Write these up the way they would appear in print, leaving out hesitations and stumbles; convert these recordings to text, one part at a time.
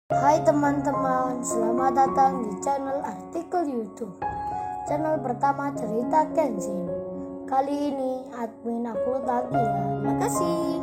Hai teman-teman, selamat datang di channel artikel YouTube. Channel pertama cerita Kenshin. Kali ini admin upload lagi ya. Makasih.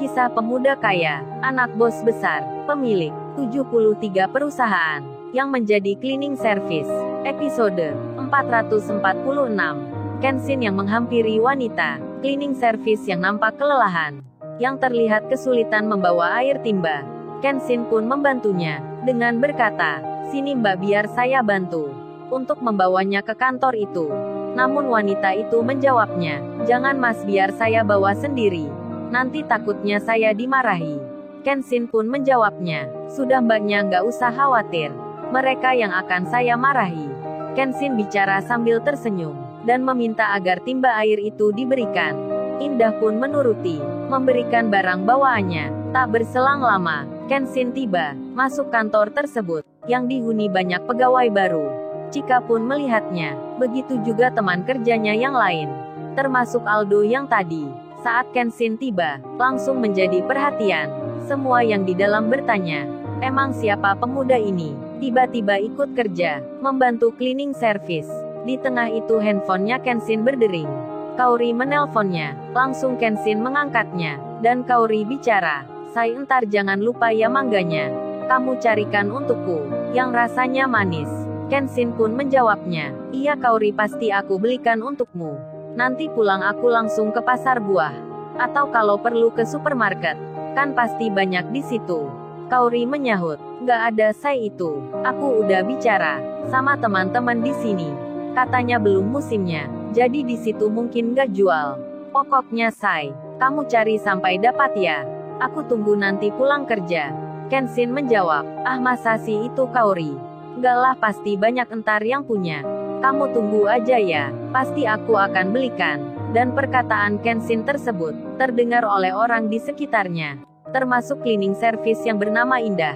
Kisah pemuda kaya, anak bos besar, pemilik 73 perusahaan, yang menjadi cleaning service. Episode 446. Kenshin yang menghampiri wanita cleaning service yang nampak kelelahan, yang terlihat kesulitan membawa air timba. Kenshin pun membantunya, dengan berkata, "Sini mbak, biar saya bantu," untuk membawanya ke kantor itu. Namun wanita itu menjawabnya, "Jangan mas, biar saya bawa sendiri. Nanti takutnya saya dimarahi." Kenshin pun menjawabnya, "Sudah mbaknya, nggak usah khawatir. Mereka yang akan saya marahi." Kenshin bicara sambil tersenyum, dan meminta agar timba air itu diberikan. Indah pun menuruti, memberikan barang bawaannya. Tak berselang lama, Kenshin tiba, masuk kantor tersebut, yang dihuni banyak pegawai baru. Chika pun melihatnya, begitu juga teman kerjanya yang lain, termasuk Aldo yang tadi. Saat Kenshin tiba, langsung menjadi perhatian. Semua yang di dalam bertanya, emang siapa pemuda ini? Tiba-tiba ikut kerja, membantu cleaning service. Di tengah itu handphonenya Kenshin berdering. Kaori menelponnya, langsung Kenshin mengangkatnya, dan Kaori bicara, "Say, entar jangan lupa ya mangganya. Kamu carikan untukku, yang rasanya manis." Kenshin pun menjawabnya, "Iya Kaori, pasti aku belikan untukmu. Nanti pulang aku langsung ke pasar buah. Atau kalau perlu ke supermarket, kan pasti banyak di situ." Kaori menyahut, "Nggak ada say itu. Aku udah bicara sama teman-teman di sini. Katanya belum musimnya, jadi di situ mungkin nggak jual. Pokoknya say, kamu cari sampai dapat ya. Aku tunggu nanti pulang kerja." Kenshin menjawab, "Ah masa sih itu Kaori? Nggak lah, pasti banyak entar yang punya. Kamu tunggu aja ya, pasti aku akan belikan." Dan perkataan Kenshin tersebut terdengar oleh orang di sekitarnya, termasuk cleaning service yang bernama Indah,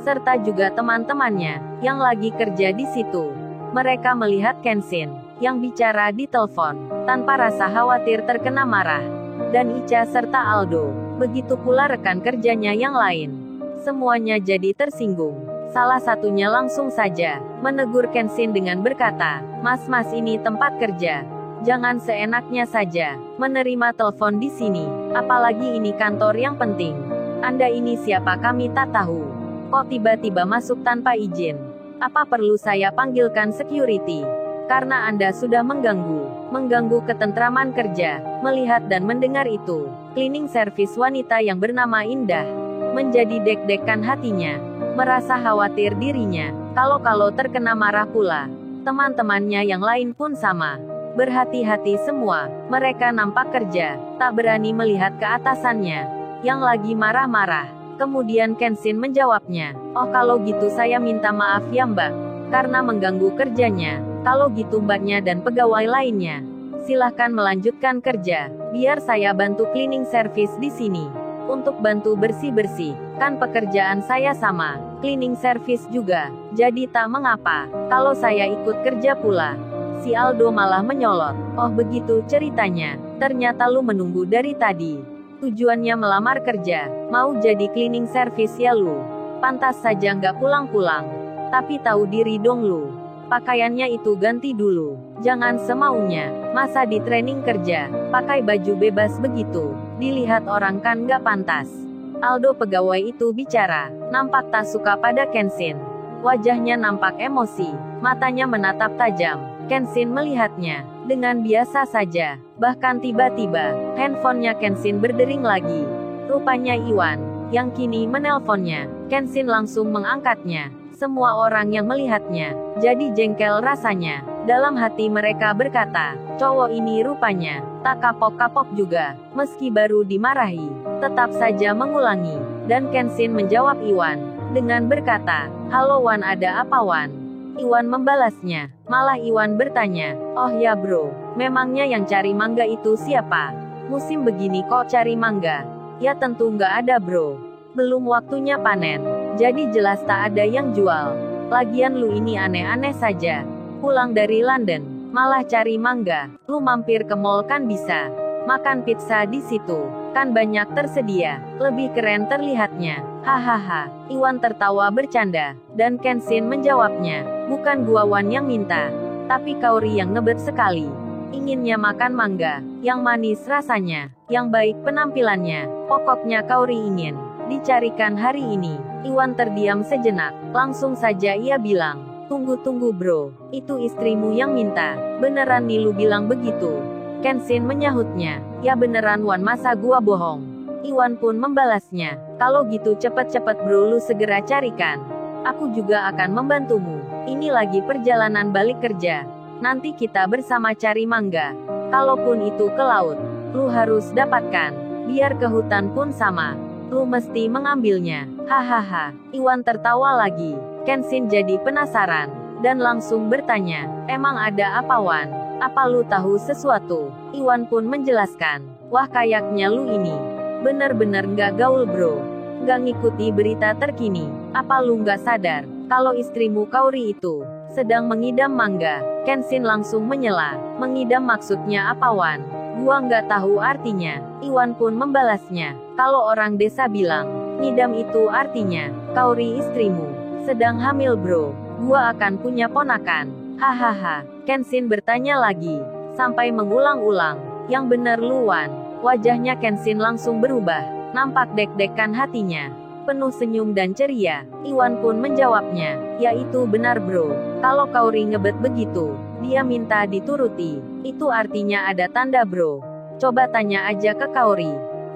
serta juga teman-temannya yang lagi kerja di situ. Mereka melihat Kenshin yang bicara di telepon tanpa rasa khawatir terkena marah, dan Icha serta Aldo, begitu pula rekan kerjanya yang lain. Semuanya jadi tersinggung. Salah satunya langsung saja menegur Kenshin dengan berkata, "Mas, ini tempat kerja. Jangan seenaknya saja menerima telepon di sini. Apalagi ini kantor yang penting. Anda ini siapa kami tak tahu. Kok tiba-tiba masuk tanpa izin? Apa perlu saya panggilkan security? Karena Anda sudah mengganggu ketentraman kerja." Melihat dan mendengar itu, cleaning service wanita yang bernama Indah menjadi deg-degan hatinya, merasa khawatir dirinya kalau terkena marah pula. Teman-temannya yang lain pun sama, berhati-hati semua. Mereka nampak kerja, tak berani melihat ke atasannya yang lagi marah-marah. Kemudian Kenshin menjawabnya, "Oh kalau gitu saya minta maaf ya mbak, karena mengganggu kerjanya. Kalau gitu mbaknya dan pegawai lainnya, silahkan melanjutkan kerja. Biar saya bantu cleaning service di sini. Untuk bantu bersih-bersih, kan pekerjaan saya sama, cleaning service juga. Jadi tak mengapa kalau saya ikut kerja pula." Si Aldo malah menyolot, "Oh begitu ceritanya, ternyata lu menunggu dari tadi. Tujuannya melamar kerja, mau jadi cleaning service ya lu? Pantas saja nggak pulang-pulang. Tapi tahu diri dong lu. Pakaiannya itu ganti dulu. Jangan semaunya. Masa di training kerja, pakai baju bebas begitu? Dilihat orang kan nggak pantas." Aldo pegawai itu bicara, nampak tak suka pada Kenshin. Wajahnya nampak emosi, matanya menatap tajam. Kenshin melihatnya dengan biasa saja. Bahkan tiba-tiba, handphonenya Kenshin berdering lagi. Rupanya Iwan, yang kini menelponnya. Kenshin langsung mengangkatnya. Semua orang yang melihatnya jadi jengkel rasanya. Dalam hati mereka berkata, "Cowok ini rupanya tak kapok-kapok juga. Meski baru dimarahi, tetap saja mengulangi." Dan Kenshin menjawab Iwan dengan berkata, "Halo Wan, ada apa Wan?" Iwan membalasnya. Malah Iwan bertanya, "Oh ya bro, memangnya yang cari mangga itu siapa? Musim begini kok cari mangga?" "Ya tentu nggak ada bro. Belum waktunya panen. Jadi jelas tak ada yang jual. Lagian lu ini aneh-aneh saja. Pulang dari London, malah cari mangga. Lu mampir ke mall kan bisa. Makan pizza di situ. Kan banyak tersedia. Lebih keren terlihatnya. Hahaha. Iwan tertawa bercanda. Dan Kenshin menjawabnya. Bukan gua Wan yang minta. Tapi Kaori yang ngebet sekali. Inginnya makan mangga. Yang manis rasanya. Yang baik penampilannya. Pokoknya Kaori ingin dicarikan hari ini. Iwan terdiam sejenak. Langsung saja ia bilang. Tunggu bro. Itu istrimu yang minta. Beneran nih lu bilang begitu? Kenshin menyahutnya. Ya beneran Wan, masa gua bohong? Iwan pun membalasnya. Kalau gitu cepet-cepet bro, lu segera carikan. Aku juga akan membantumu. Ini lagi perjalanan balik kerja. Nanti kita bersama cari mangga. Kalaupun itu ke laut, lu harus dapatkan. Biar ke hutan pun sama. Lu mesti mengambilnya. Hahaha. Iwan tertawa lagi. Kenshin jadi penasaran. Dan langsung bertanya. Emang ada apa Wan? Apa lu tahu sesuatu? Iwan pun menjelaskan. Wah kayaknya lu ini bener-bener nggak gaul bro. Nggak ngikuti berita terkini. Apa lu nggak sadar kalau istrimu Kaori itu sedang mengidam mangga? Kenshin langsung menyela. Mengidam maksudnya apa Wan? Gua nggak tahu artinya. Iwan pun membalasnya. Kalau orang desa bilang ngidam itu artinya Kaori istrimu sedang hamil bro. Gua akan punya ponakan. Hahaha. Kenshin bertanya lagi. Sampai mengulang-ulang. Yang bener lu Wan. Wajahnya Kenshin langsung berubah. Nampak deg-degan hatinya. Penuh senyum dan ceria. Iwan pun menjawabnya. Ya itu benar bro. Kalau Kaori ngebet begitu, dia minta dituruti. Itu artinya ada tanda bro. Coba tanya aja ke Kaori.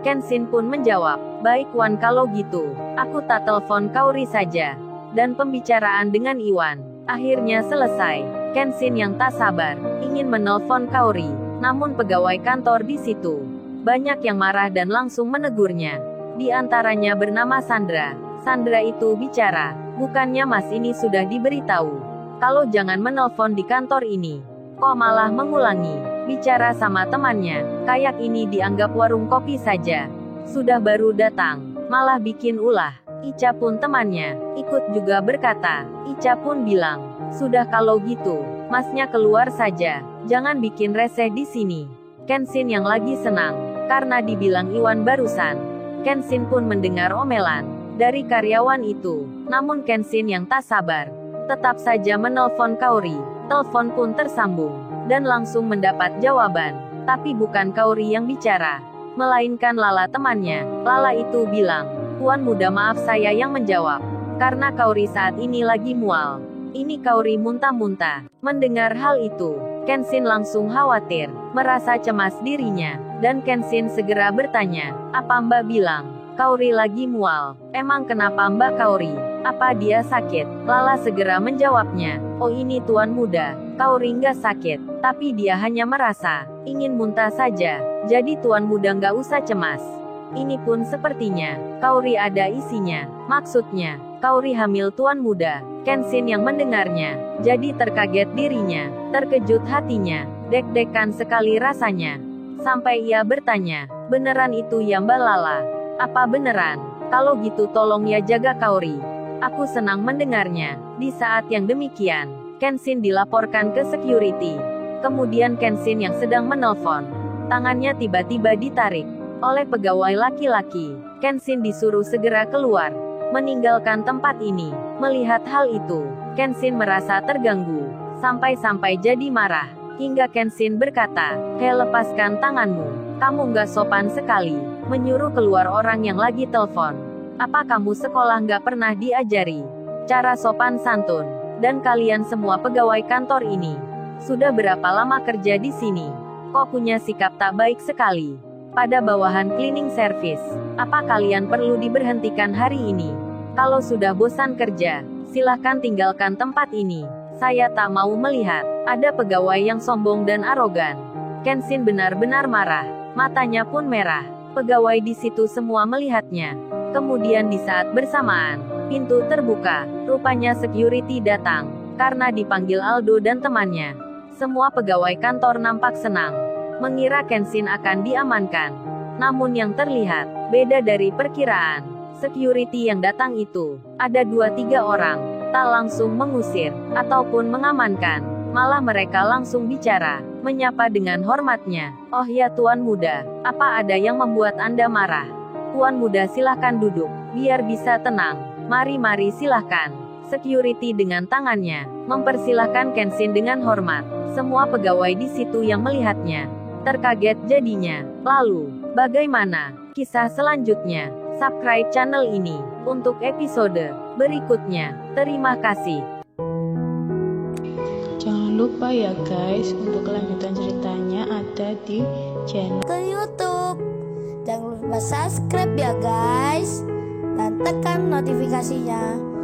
Kenshin pun menjawab. Baik Wan kalau gitu. Aku tak telepon Kaori saja. Dan pembicaraan dengan Iwan akhirnya selesai. Kenshin yang tak sabar ingin menelpon Kaori, namun pegawai kantor di situ banyak yang marah dan langsung menegurnya. Di antaranya bernama Sandra. Sandra itu bicara, bukannya Mas ini sudah diberitahu kalau jangan menelpon di kantor ini, kok malah mengulangi bicara sama temannya? Kayak ini dianggap warung kopi saja. Sudah baru datang, malah bikin ulah. Ica pun temannya ikut juga berkata. Ica pun bilang, sudah kalau gitu, Masnya keluar saja. Jangan bikin reseh di sini. Kenshin yang lagi senang karena dibilang Iwan barusan. Kenshin pun mendengar omelan dari karyawan itu. Namun Kenshin yang tak sabar tetap saja menelpon Kaori. Telepon pun tersambung dan langsung mendapat jawaban. Tapi bukan Kaori yang bicara, melainkan Lala temannya. Lala itu bilang, Tuan muda maaf saya yang menjawab. Karena Kaori saat ini lagi mual. Ini Kaori muntah-muntah. Mendengar hal itu, Kenshin langsung khawatir, merasa cemas dirinya. Dan Kenshin segera bertanya, apa Mbak bilang Kaori lagi mual? Emang kenapa Mbak Kaori? Apa dia sakit? Lala segera menjawabnya, oh ini Tuan muda, Kaori nggak sakit, tapi dia hanya merasa ingin muntah saja. Jadi Tuan muda nggak usah cemas. Ini pun sepertinya Kaori ada isinya. Maksudnya, Kaori hamil Tuan muda. Kenshin yang mendengarnya jadi terkaget dirinya, terkejut hatinya, deg-degan sekali rasanya. Sampai ia bertanya, beneran itu ya Mbak Lala? Apa beneran? Kalau gitu tolong ya jaga Kaori. Aku senang mendengarnya. Di saat yang demikian, Kenshin dilaporkan ke security. Kemudian Kenshin yang sedang menelpon, tangannya tiba-tiba ditarik oleh pegawai laki-laki. Kenshin disuruh segera keluar, meninggalkan tempat ini. Melihat hal itu, Kenshin merasa terganggu, sampai-sampai jadi marah. Hingga Kenshin berkata, hei lepaskan tanganmu, kamu nggak sopan sekali, menyuruh keluar orang yang lagi telepon. Apa kamu sekolah nggak pernah diajari cara sopan santun? Dan kalian semua pegawai kantor ini, sudah berapa lama kerja di sini? Kok punya sikap tak baik sekali pada bawahan cleaning service? Apa kalian perlu diberhentikan hari ini? Kalau sudah bosan kerja, silahkan tinggalkan tempat ini. Saya tak mau melihat ada pegawai yang sombong dan arogan. Kenshin benar-benar marah, matanya pun merah. Pegawai di situ semua melihatnya. Kemudian di saat bersamaan, pintu terbuka. Rupanya security datang karena dipanggil Aldo dan temannya. Semua pegawai kantor nampak senang, mengira Kenshin akan diamankan. Namun yang terlihat beda dari perkiraan. Security yang datang itu ada 2-3 orang, tak langsung mengusir ataupun mengamankan, malah mereka langsung bicara. menyapa dengan hormatnya. "Oh ya Tuan Muda, apa ada yang membuat Anda marah?" "Tuan Muda silahkan duduk, biar bisa tenang." Mari silahkan." Security dengan tangannya mempersilahkan Kenshin dengan hormat. Semua pegawai di situ yang melihatnya terkaget jadinya. Lalu, bagaimana kisah selanjutnya? Subscribe channel ini untuk episode berikutnya. Terima kasih. Jangan lupa ya guys, untuk kelanjutan ceritanya ada di channel YouTube. Jangan lupa subscribe ya guys, dan tekan notifikasinya